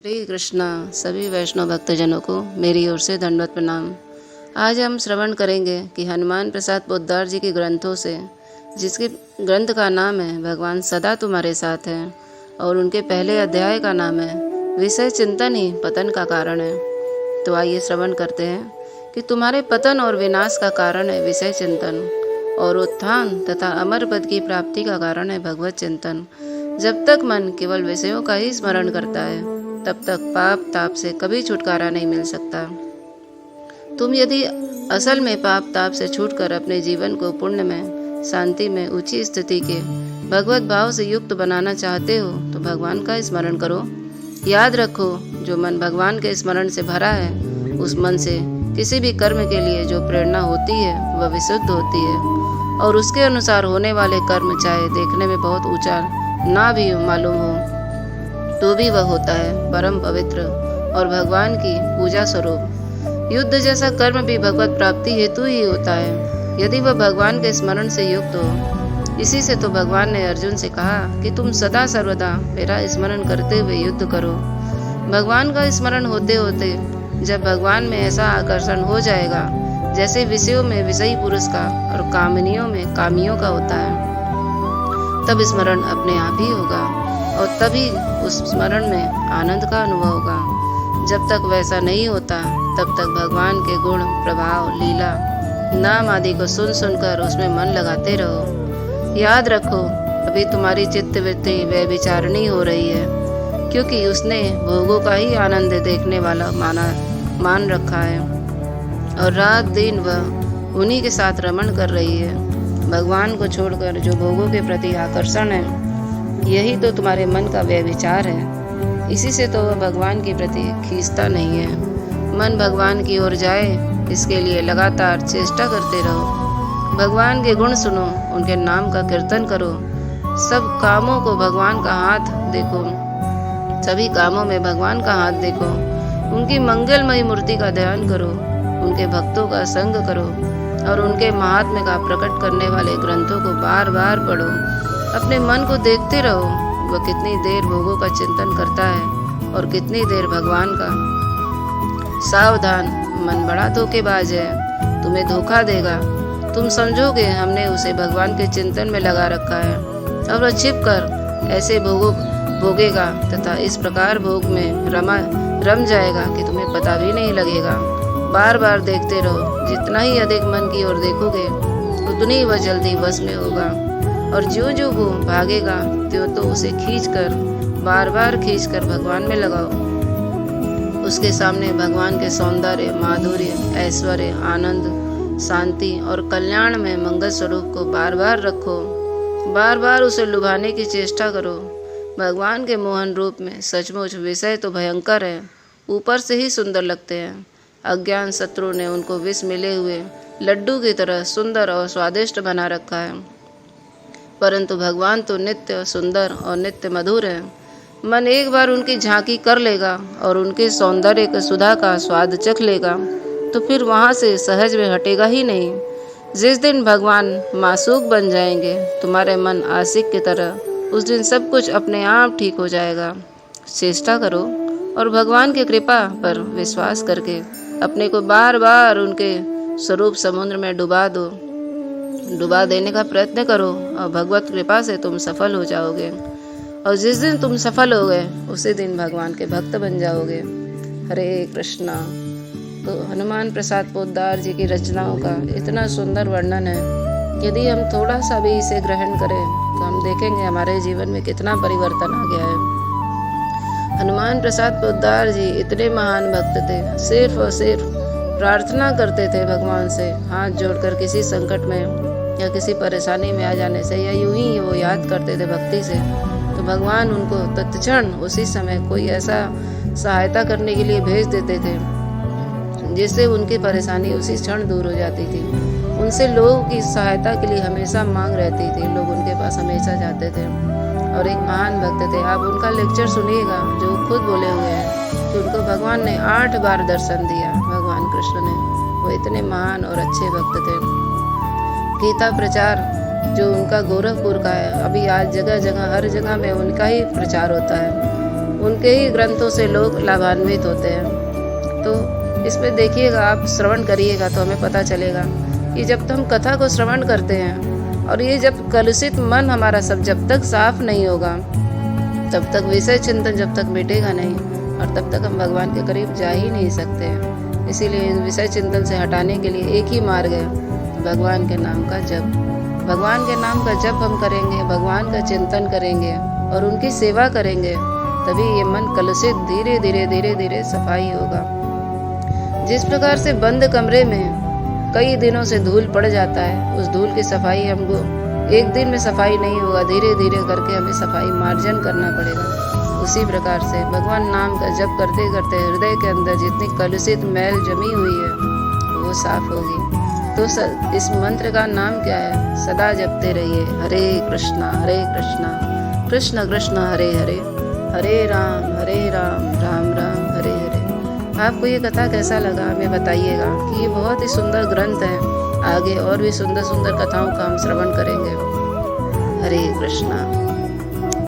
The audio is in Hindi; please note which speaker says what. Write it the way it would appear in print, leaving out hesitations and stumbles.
Speaker 1: हरे कृष्णा। सभी वैष्णव भक्तजनों को मेरी ओर से दंडवत प्रणाम। आज हम श्रवण करेंगे कि हनुमान प्रसाद पोद्दार जी के ग्रंथों से, जिसके ग्रंथ का नाम है भगवान सदा तुम्हारे साथ है, और उनके पहले अध्याय का नाम है विषय चिंतन ही पतन का कारण है। तो आइए श्रवण करते हैं कि तुम्हारे पतन और विनाश का कारण है विषय चिंतन, और उत्थान तथा अमर पद की प्राप्ति का कारण है भगवत चिंतन। जब तक मन केवल विषयों का ही स्मरण करता है, तब तक पाप ताप से कभी छुटकारा नहीं मिल सकता। तुम यदि असल में पाप ताप से छूटकर अपने जीवन को पुण्य में, शांति में, ऊंची स्थिति के भगवत भाव से युक्त बनाना चाहते हो तो भगवान का स्मरण करो। याद रखो, जो मन भगवान के स्मरण से भरा है, उस मन से किसी भी कर्म के लिए जो प्रेरणा होती है वह विशुद्ध होती है, और उसके अनुसार होने वाले कर्म चाहे देखने में बहुत ऊंचा ना भी मालूम हो, तो भी वह होता है परम पवित्र और भगवान की पूजा स्वरूप। युद्ध जैसा कर्म भी भगवत प्राप्ति हेतु ही होता है, यदि वह भगवान के स्मरण से युक्त हो। इसी से तो भगवान ने अर्जुन से कहा कि तुम सदा सर्वदा मेरा स्मरण करते हुए युद्ध करो। भगवान का स्मरण होते होते जब भगवान में ऐसा आकर्षण हो जाएगा जैसे विषयों में विषयी पुरुष का और कामिनियों में कामियों का होता है, तब स्मरण अपने आप ही होगा, और तभी उस स्मरण में आनंद का अनुभव होगा। जब तक वैसा नहीं होता, तब तक भगवान के गुण, प्रभाव, लीला, नाम आदि को सुन सुनकर उसमें मन लगाते रहो। याद रखो, अभी तुम्हारी चित्तवृत्ति वे विचारणी हो रही है, क्योंकि उसने भोगों का ही आनंद देखने वाला मान रखा है, और रात दिन वह उन्हीं के साथ रमण कर रही है। भगवान को छोड़कर जो भोगों के प्रति आकर्षण है, यही तो तुम्हारे मन का व्यय विचार है। इसी से तो वह भगवान के प्रति खींचता नहीं है। मन भगवान की ओर जाए, इसके लिए लगातार चेष्टा करते रहो। भगवान के गुण सुनो, उनके नाम का कीर्तन करो। सब कामों को भगवान का हाथ देखो, सभी कामों में भगवान का हाथ देखो। उनकी मंगलमयी मूर्ति का ध्यान करो, उनके भक्तों का संग करो, और उनके महात्म्य का प्रकट करने वाले ग्रंथों को बार बार पढ़ो। अपने मन को देखते रहो, वह कितनी देर भोगों का चिंतन करता है और कितनी देर भगवान का। सावधान, मन बड़ा धोखेबाज है, तुम्हें धोखा देगा। तुम समझोगे हमने उसे भगवान के चिंतन में लगा रखा है, और वह छिप कर ऐसे भोगेगा तथा इस प्रकार भोग में रम जाएगा कि तुम्हें पता भी नहीं लगेगा। बार बार देखते रहो, जितना ही अधिक मन की ओर देखोगे उतनी वह जल्दी वश में होगा, और जो जो वो भागेगा त्यों तो उसे बार बार खींच कर भगवान में लगाओ। उसके सामने भगवान के सौंदर्य, माधुर्य, ऐश्वर्य, आनंद, शांति और कल्याण में मंगल स्वरूप को बार बार रखो। बार बार उसे लुभाने की चेष्टा करो। भगवान के मोहन रूप में सचमुच विषय तो भयंकर है, ऊपर से ही सुंदर लगते हैं। अज्ञान शत्रु ने उनको विष मिले हुए लड्डू की तरह सुंदर और स्वादिष्ट बना रखा है, परंतु भगवान तो नित्य सुंदर और नित्य मधुर है। मन एक बार उनकी झांकी कर लेगा और उनके सौंदर्य के सुधा का स्वाद चख लेगा, तो फिर वहाँ से सहज में हटेगा ही नहीं। जिस दिन भगवान मासूक बन जाएंगे तुम्हारे मन आशिक की तरह, उस दिन सब कुछ अपने आप ठीक हो जाएगा। चेष्टा करो और भगवान की कृपा पर विश्वास करके अपने को बार बार उनके स्वरूप समुद्र में डुबा देने का प्रयत्न करो, और भगवत कृपा से तुम सफल हो जाओगे। और जिस दिन तुम सफल हो गए, उसी दिन भगवान के भक्त बन जाओगे। हरे कृष्णा। तो हनुमान प्रसाद पोद्दार जी की रचनाओं का इतना सुंदर वर्णन है, यदि हम थोड़ा सा भी इसे ग्रहण करें तो हम देखेंगे हमारे जीवन में कितना परिवर्तन आ गया है। हनुमान प्रसाद पोद्दार जी इतने महान भक्त थे, सिर्फ और सिर्फ प्रार्थना करते थे भगवान से हाथ जोड़कर, किसी संकट में या किसी परेशानी में आ जाने से, या यूं ही वो याद करते थे भक्ति से, तो भगवान उनको तत्क्षण उसी समय कोई ऐसा सहायता करने के लिए भेज देते थे जिससे उनकी परेशानी उसी क्षण दूर हो जाती थी। उनसे लोगों की सहायता के लिए हमेशा मांग रहती थी, लोग उनके पास हमेशा जाते थे। और एक महान भक्त थे, आप उनका लेक्चर सुनिएगा जो खुद बोले हुए हैं कि उनको भगवान ने 8 बार दर्शन दिया, भगवान कृष्ण ने। वो इतने महान और अच्छे भक्त थे। गीता प्रचार जो उनका गोरखपुर का है, अभी आज जगह जगह हर जगह में उनका ही प्रचार होता है। उनके ही ग्रंथों से लोग लाभान्वित होते हैं। तो इसमें देखिएगा, आप श्रवण करिएगा तो हमें पता चलेगा कि जब हम कथा को श्रवण करते हैं और ये जब कलुषित मन हमारा सब जब तक साफ नहीं होगा, तब तक विषय चिंतन जब तक मिटेगा नहीं और तब तक हम भगवान के करीब जा ही नहीं सकते हैं। इसीलिए विषय चिंतन से हटाने के लिए एक ही मार्ग है, भगवान के नाम का जप। भगवान के नाम का जप हम करेंगे, भगवान का चिंतन करेंगे और उनकी सेवा करेंगे, तभी ये मन कलुषित धीरे धीरे धीरे धीरे सफाई होगा। जिस प्रकार से बंद कमरे में कई दिनों से धूल पड़ जाता है, उस धूल की सफाई हमको एक दिन में सफाई नहीं होगा, धीरे धीरे करके हमें सफाई मार्जन करना पड़ेगा। उसी प्रकार से भगवान नाम का जप करते करते हृदय के अंदर जितनी कलुषित मैल जमी हुई है वो साफ होगी। तो इस मंत्र का नाम क्या है? सदा जपते रहिए, हरे कृष्णा कृष्ण कृष्ण हरे हरे, हरे राम राम राम हरे हरे। आपको ये कथा कैसा लगा हमें बताइएगा कि ये बहुत ही सुंदर ग्रंथ है। आगे और भी सुंदर सुंदर कथाओं का हम श्रवण करेंगे। हरे कृष्णा।